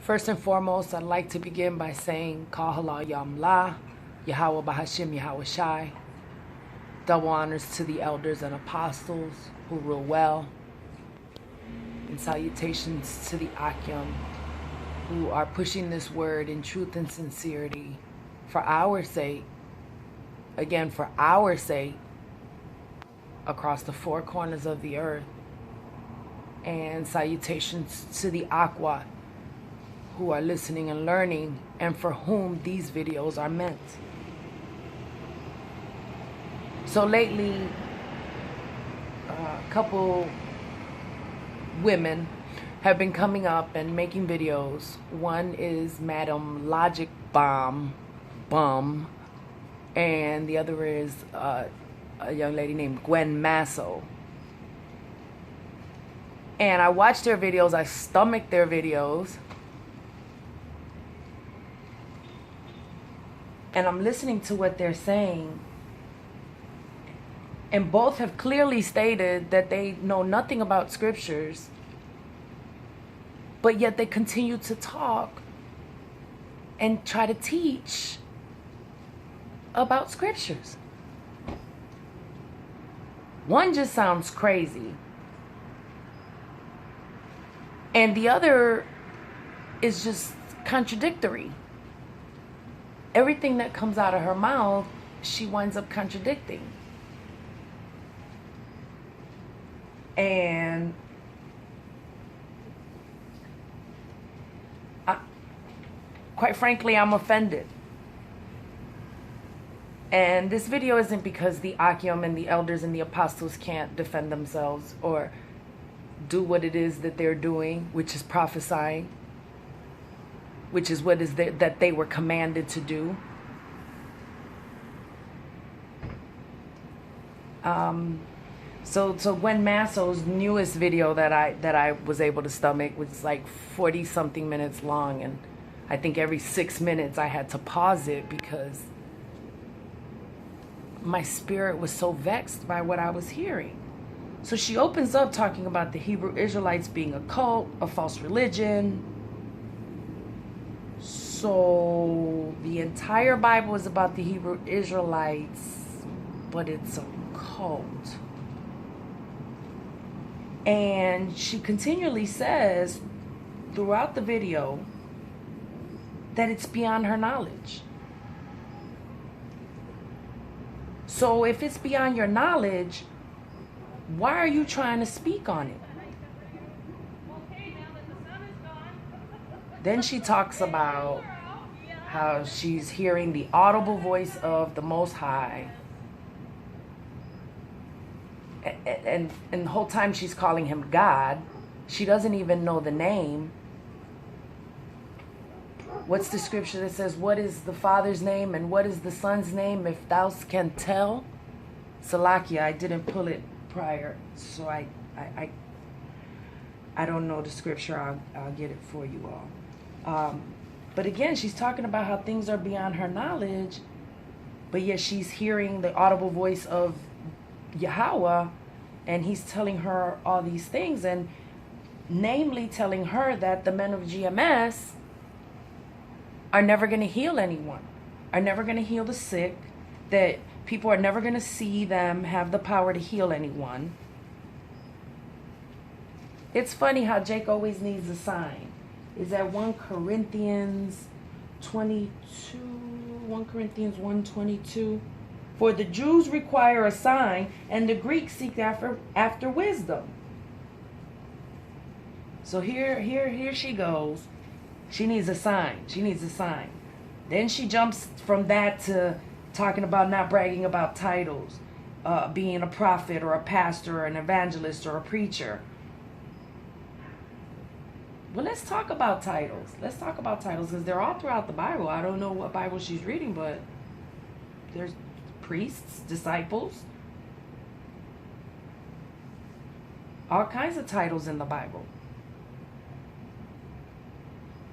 First and foremost, I'd like to begin by saying Kahala Yamla, Yahweh Bahashim Yahweh Shai. Double honors to the elders and apostles who rule well. And salutations to the Akyam who are pushing this word in truth and sincerity for our sake. Again, for our sake, across the four corners of the earth. And salutations to the Aqua who are listening and learning, and for whom these videos are meant. So lately, a couple women have been coming up and making videos. One is Madam Logic Bum, and the other is a young lady named Masso. And I watched their videos, I stomached their videos, and I'm listening to what they're saying, and both have clearly stated that they know nothing about scriptures, but yet they continue to talk and try to teach about scriptures. One just sounds crazy, and the other is just contradictory. Everything that comes out of her mouth, she winds up contradicting. And quite frankly, I'm offended. And this video isn't because the Akyam and the elders and the apostles can't defend themselves or do what it is that they're doing, which is prophesying, which is what is that they were commanded to do. So Gwen Masso's newest video that I was able to stomach was like 40 something minutes long, and I think every 6 minutes I had to pause it because my spirit was so vexed by what I was hearing. So she opens up talking about the Hebrew Israelites being a cult, a false religion. So the entire Bible is about the Hebrew Israelites, but it's a cult. And she continually says throughout the video that it's beyond her knowledge. So if it's beyond your knowledge, why are you trying to speak on it? Then she talks about how she's hearing the audible voice of the Most High. And the whole time she's calling him God. She doesn't even know the name. What's the scripture that says, what is the Father's name and what is the Son's name, if thou can tell? Salakia, I didn't pull it prior, so I don't know the scripture. I'll get it for you all. But again, she's talking about how things are beyond her knowledge, but yet she's hearing the audible voice of Yahweh, and he's telling her all these things, and namely telling her that the men of GMS are never going to heal anyone, are never going to heal the sick, that people are never going to see them have the power to heal anyone. It's funny how Jake always needs a sign. Is that 1 Corinthians 22, 1 Corinthians 1:22? For the Jews require a sign, and the Greeks seek after wisdom. So here she goes. She needs a sign. She needs a sign. Then she jumps from that to talking about not bragging about titles, being a prophet or a pastor or an evangelist or a preacher. Well, let's talk about titles. Let's talk about titles because they're all throughout the Bible. I don't know what Bible she's reading, but there's priests, disciples, all kinds of titles in the Bible.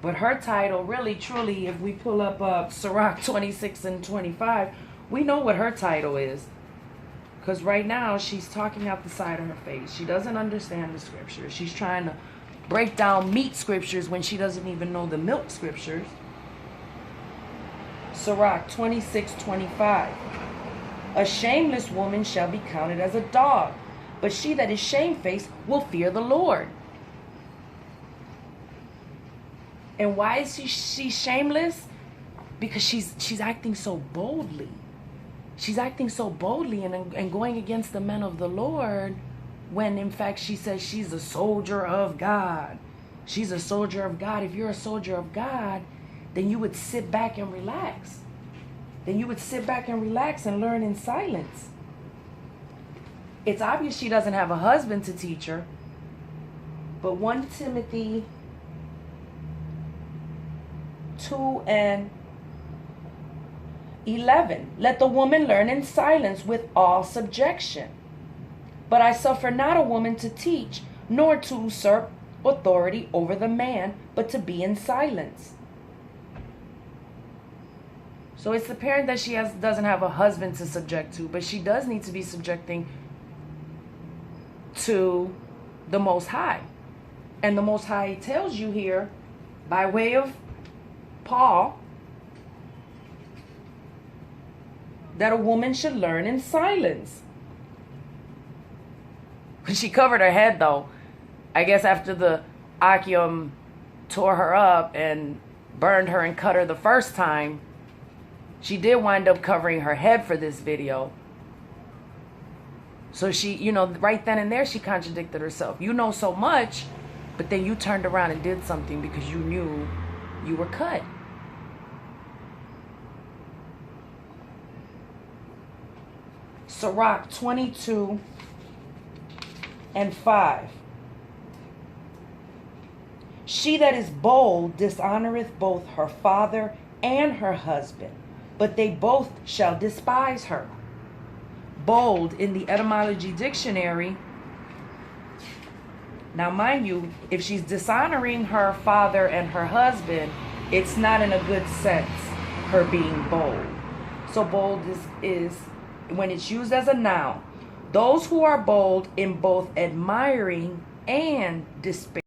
But her title, really, truly, if we pull up Sirach 26 and 25, we know what her title is. Because right now, she's talking out the side of her face. She doesn't understand the scripture. She's trying to break down meat scriptures when she doesn't even know the milk scriptures. Sirach 26:25. A shameless woman shall be counted as a dog, but she that is shamefaced will fear the Lord. And why is she shameless? Because she's acting so boldly. She's acting so boldly and going against the men of the Lord, when in fact she says she's a soldier of God. She's a soldier of God. If you're a soldier of God, then you would sit back and relax. Then you would sit back and relax and learn in silence. It's obvious she doesn't have a husband to teach her. But 1 Timothy 2:11. Let the woman learn in silence with all subjection. But I suffer not a woman to teach, nor to usurp authority over the man, but to be in silence. So it's apparent that she doesn't have a husband to subject to, but she does need to be subjecting to the Most High. And the Most High tells you here, by way of Paul, that a woman should learn in silence. She covered her head, though. I guess after the Akim tore her up and burned her and cut her the first time, she did wind up covering her head for this video. So she, right then and there, she contradicted herself. You know so much, but then you turned around and did something because you knew you were cut. Sirach 22:5. She that is bold dishonoreth both her father and her husband, but they both shall despise her. Bold in the etymology dictionary. Now, mind you, if she's dishonoring her father and her husband, it's not in a good sense, her being bold. So bold is when it's used as a noun, those who are bold in both admiring and despair.